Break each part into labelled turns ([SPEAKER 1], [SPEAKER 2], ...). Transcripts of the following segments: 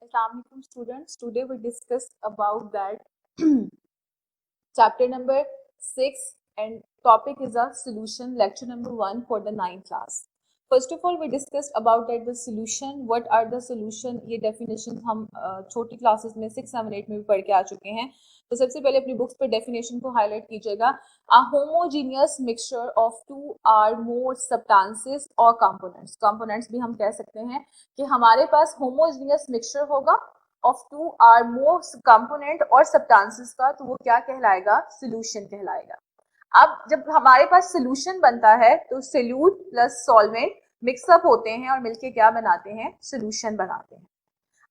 [SPEAKER 1] Assalamualaikum students. Today we discuss about that chapter number 6 and topic is a solution, lecture number 1 for the 9th class. First of all we discussed about that the solution, what are the solution, ये definition हम छोटी classes में 6, 7, 8 में भी पढ़ के आ चुके हैं. तो सबसे पहले अपनी बुक्स पे डेफिनेशन को हाईलाइट कीजिएगा. A homogeneous mixture of two or more substances or components. Components भी हम कह सकते हैं कि हमारे पास homogeneous mixture होगा of two or more component और substances का, तो वो क्या कहलाएगा? Solution कहलाएगा. अब जब हमारे पास solution बनता है तो solute plus solvent मिक्सअप होते हैं और मिलके क्या बनाते हैं? Solution बनाते हैं.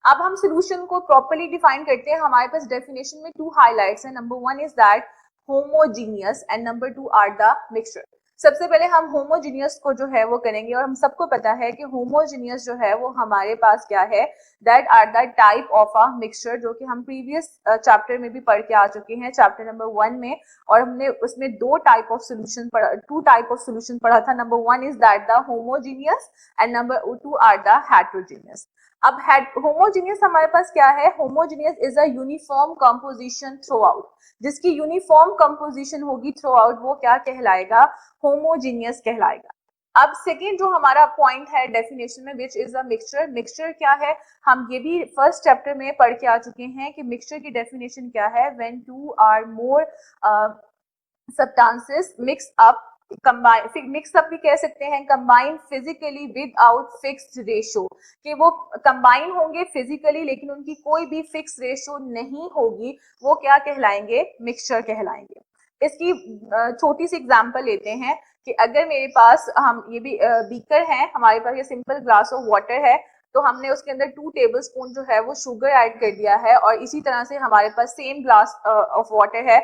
[SPEAKER 1] अब हम सोल्यूशन को प्रॉपर्ली डिफाइन करते हैं. हमारे पास डेफिनेशन में 2 हाइलाइट्स हैं. Number 1 is that homogeneous and number 2 are the mixture. सबसे पहले हम होमोजीनियस को जो है वो करेंगे और हम सबको पता है कि होमोजीनियस जो है वो हमारे पास क्या है? That are the type of a mixture, जो कि हम प्रीवियस चैप्टर में भी पढ़ के आ चुके हैं, चैप्टर नंबर 1 में. और हमने उसमें 2 टाइप ऑफ सोल्यूशन पढ़ा, 2 टाइप ऑफ सोल्यूशन पढ़ा था. Number 1 is that the homogeneous and number 2 are the heterogeneous. अब होमोजीनियस हमारे पास क्या है? Homogeneous is a uniform composition throughout. जिसकी यूनिफॉर्म कंपोजिशन होगी थ्रू आउट वो क्या कहलाएगा? होमोजीनियस कहलाएगा. अब सेकेंड जो हमारा पॉइंट है डेफिनेशन में, which is a mixture. Mixture क्या है? हम ये भी फर्स्ट चैप्टर में पढ़ के आ चुके हैं कि मिक्सचर की डेफिनेशन क्या है? When 2 or more substances mix up, combine, mix up भी कह सकते हैं, combine physically without fixed ratio, कि वो कंबाइन होंगे फिजिकली लेकिन उनकी कोई भी फिक्स रेशो नहीं होगी, वो क्या कहलाएंगे? मिक्सचर कहलाएंगे. इसकी छोटी सी एग्जांपल लेते हैं कि अगर मेरे पास, हम ये भी बीकर है, हमारे पास ये सिंपल ग्लास ऑफ वाटर है, तो हमने उसके अंदर 2 टेबलस्पून जो है वो शुगर ऐड कर दिया है. और इसी तरह से हमारे पास सेम ग्लास ऑफ वाटर है,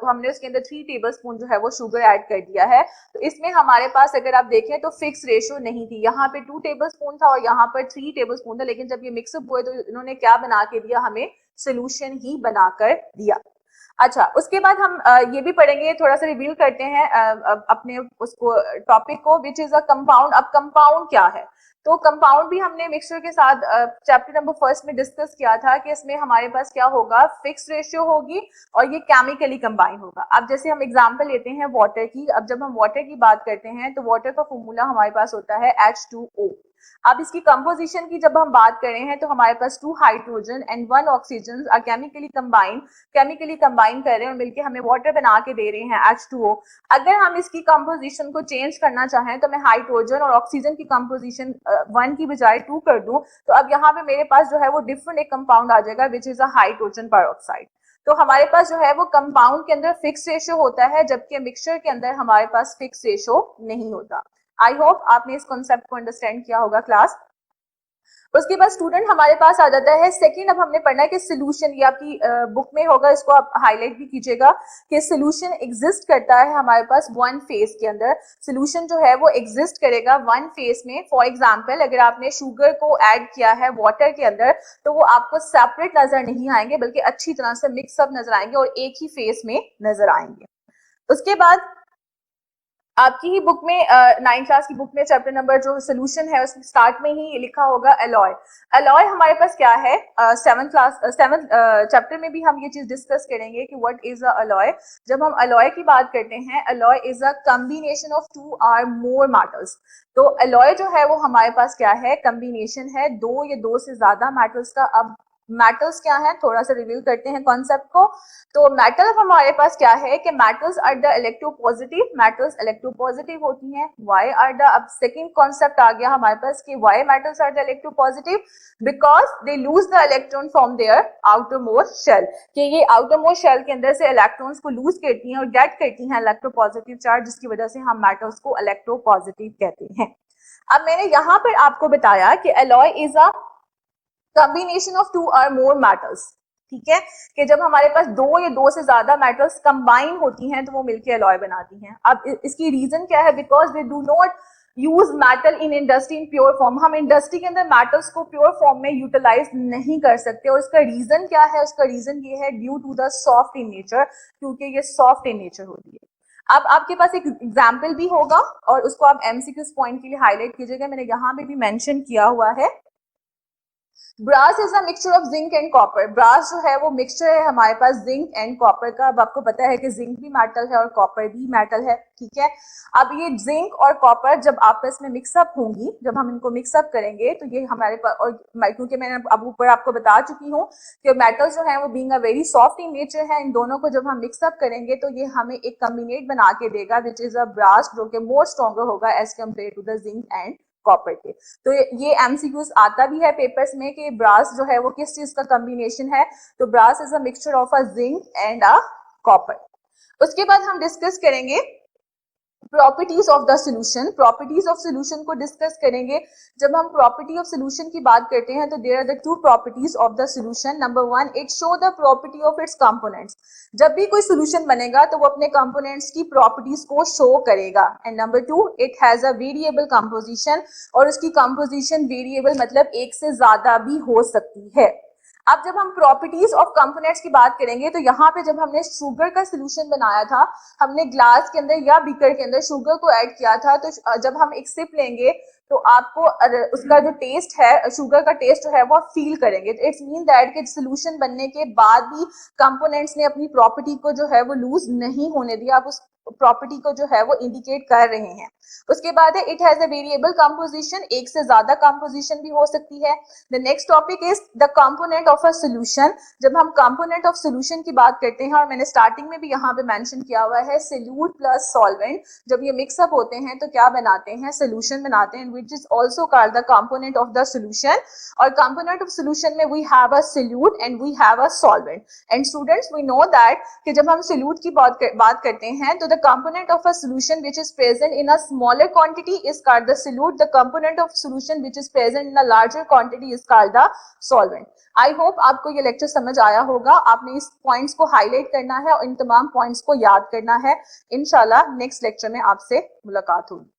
[SPEAKER 1] हमने उसके अंदर 3 टेबलस्पून जो है वो शुगर ऐड कर दिया है. तो इसमें हमारे पास अगर आप देखें तो फिक्स रेशो नहीं थी. यहाँ पे 2 टेबलस्पून था और यहाँ पर 3 टेबलस्पून था, लेकिन जब ये मिक्सअप हुए तो इन्होंने क्या बना के दिया? हमें सोल्यूशन ही बनाकर दिया. अच्छा, उसके बाद हम ये भी पढ़ेंगे, थोड़ा सा रिवील करते हैं अपने उसको टॉपिक को, विच इज अ कंपाउंड. अब कंपाउंड क्या है? तो कंपाउंड भी हमने मिक्सचर के साथ चैप्टर नंबर 1 में डिस्कस किया था कि इसमें हमारे पास क्या होगा? फिक्स रेशियो होगी और ये केमिकली कंबाइन होगा. अब जैसे हम एग्जांपल लेते हैं वाटर की. अब जब हम वाटर की बात करते हैं तो वाटर का फॉर्मूला हमारे पास होता है H2O. अब इसकी कंपोजिशन की जब हम बात कर रहे हैं तो हमारे पास 2 hydrogen and 1 oxygen are chemically combine कर रहे हैं और मिलके हमें वाटर बना के दे रहे हैं H2O. अगर हम इसकी कंपोजिशन को चेंज करना चाहें तो मैं हाइड्रोजन और ऑक्सीजन की कंपोजिशन 1 की बजाय 2 कर दूं, तो अब यहाँ पे मेरे पास जो है वो डिफरेंट एक कंपाउंड आ जाएगा, which is a hydrogen peroxide. तो हमारे पास जो है वो कंपाउंड के अंदर फिक्स रेशियो होता है, जबकि मिक्सचर के अंदर हमारे पास फिक्स रेशियो नहीं होता. आई होप आपने इस कॉन्सेप्ट को अंडरस्टैंड किया होगा क्लास. उसके बाद स्टूडेंट हमारे पास आ जाता है सेकंड. अब हमने पढ़ना है कि सोल्यूशन, ये आपकी बुक में होगा, इसको आप हाईलाइट भी कीजिएगा कि सोल्यूशन एग्जिस्ट करता है हमारे पास 1 फेज के अंदर. सोल्यूशन जो है वो एग्जिस्ट करेगा 1 फेज में. फॉर एग्जांपल अगर आपने शुगर को ऐड किया है वाटर के अंदर तो वो आपको सेपरेट नजर नहीं आएंगे, बल्कि अच्छी तरह से मिक्सअप नजर आएंगे और एक ही फेज में नजर आएंगे. उसके बाद आपकी ही बुक में 9th क्लास की बुक में चैप्टर नंबर जो सोल्यूशन है उसमें स्टार्ट में ही लिखा होगा एलॉय. एलॉय हमारे पास क्या है? 7th चैप्टर में भी हम ये चीज डिस्कस करेंगे कि व्हाट इज अ एलॉय. जब हम एलॉय की बात करते हैं, alloy is a combination of 2 or more metals. तो एलॉय जो है वो हमारे पास क्या है? कॉम्बिनेशन है 2 या 2 से ज्यादा मेटल्स का. अब मेटल्स क्या है, थोड़ा सा रिवील करते हैं कॉन्सेप्ट को. तो मेटल हमारे पास क्या है कि metals are the electropositive. Metals electropositive होती हैं. व्हाई आर द, अब सेकंड कॉन्सेप्ट आ गया हमारे पास कि why metals are the electropositive, because they lose the electron from their outermost shell, कि ये आउटरमोस्ट शेल के अंदर से इलेक्ट्रॉन्स को लूज करती हैं और गेट करती हैं इलेक्ट्रोपॉजिटिव चार्ज, जिसकी वजह से हम मेटल्स को इलेक्ट्रोपॉजिटिव कहते हैं. अब मैंने यहाँ पर आपको बताया कि alloy is a combination of 2 or more metals. ठीक है, कि जब हमारे पास 2 या 2 से ज्यादा मेटल्स कंबाइन होती हैं तो वो मिलकर एलॉय बनाती हैं. अब इसकी रीजन क्या है? Because they do not use metal in industry in pure form. हम इंडस्ट्री के अंदर मेटल्स को प्योर फॉर्म में यूटिलाइज नहीं कर सकते. और इसका रीजन क्या है? उसका रीजन ये है due to the soft in nature, क्योंकि ये सॉफ्ट इन नेचर होती है. अब आपके पास एक एग्जाम्पल भी होगा और उसको आप एमसीक्यू पॉइंट के लिए हाईलाइट कीजिएगा. मैंने यहाँ पे भी मेंशन किया हुआ है brass is a mixture of zinc and copper. Brass जो है वो मिक्सचर है हमारे पास जिंक एंड कॉपर का। अब आपको पता है कि जिंक भी मेटल है और कॉपर भी मेटल है, ठीक है। अब ये जिंक और कॉपर जब आपस में मिक्सअप होंगी, जब हम इनको मिक्सअप करेंगे तो ये हमारे पास, और क्योंकि मैंने अब ऊपर आपको बता चुकी हूँ कि मेटल जो है वो being a very soft in nature है, इन दोनों को जब हम मिक्सअप करेंगे तो ये हमें एक कॉम्बिनेट बना के देगा विच इज अ ब्रास, जो कि मोर स्ट्रॉन्गर होगा as compare to the zinc and copper के। तो ये एमसीक्यूज आता भी है पेपर्स में कि ब्रास जो है वो किस चीज का कॉम्बिनेशन है। तो brass is a mixture of a zinc and a copper. उसके बाद हम डिस्कस करेंगे properties of the solution. Properties of solution को डिस्कस करेंगे। जब हम प्रॉपर्टी ऑफ सोल्यूशन की बात करते हैं तो there are the two properties of the solution. Number one, it show the property of its components. जब भी कोई सोल्यूशन बनेगा तो वो अपने कंपोनेंट्स की प्रॉपर्टीज को शो करेगा। And number two, it has a variable composition, और उसकी कंपोजिशन वेरिएबल मतलब एक से ज्यादा भी हो सकती है। अब जब हम प्रॉपर्टीज ऑफ कंपोनेंट्स की बात करेंगे तो यहाँ पे जब हमने शुगर का सोल्यूशन बनाया था, हमने ग्लास के अंदर या बीकर के अंदर शुगर को ऐड किया था, तो जब हम एक सिप लेंगे तो आपको उसका जो टेस्ट है, शुगर का टेस्ट जो है वो फील करेंगे। तो इट्स मीन दैट कि सोल्यूशन बनने के बाद भी कंपोनेंट्स ने अपनी प्रॉपर्टी को जो है वो लूज नहीं होने दिया, आप उस प्रॉपर्टी को जो है वो इंडिकेट कर रहे हैं। उसके बाद है it has a variable composition, एक से ज्यादा कंपोजिशन भी हो सकती है। The next topic is the component of a solution. जब हम कंपोनेंट ऑफ सोल्यूशन की बात करते हैं, और मैंने स्टार्टिंग में भी यहाँ पे मेंशन किया हुआ है, सोल्यूट प्लस सॉल्वेंट, जब ये मिक्सअप होते हैं तो क्या बनाते हैं, सोल्यूशन बनाते हैं, which is also called the component of the solution. और कंपोनेंट ऑफ सोल्यूशन में we have a solute and we have a solvent. And students, we know that कि जब हम सोल्यूट की बात करते हैं तो the component of a solution which is present in a smaller quantity is called the solute. The component of solution which is present in a larger quantity is called the solvent. I hope आपको ये lecture समझ आया होगा। आपने इस points को highlight करना है और इन तमाम पॉइंट्स को याद करना है। इंशाल्लाह नेक्स्ट लेक्चर में आपसे मुलाकात होगी।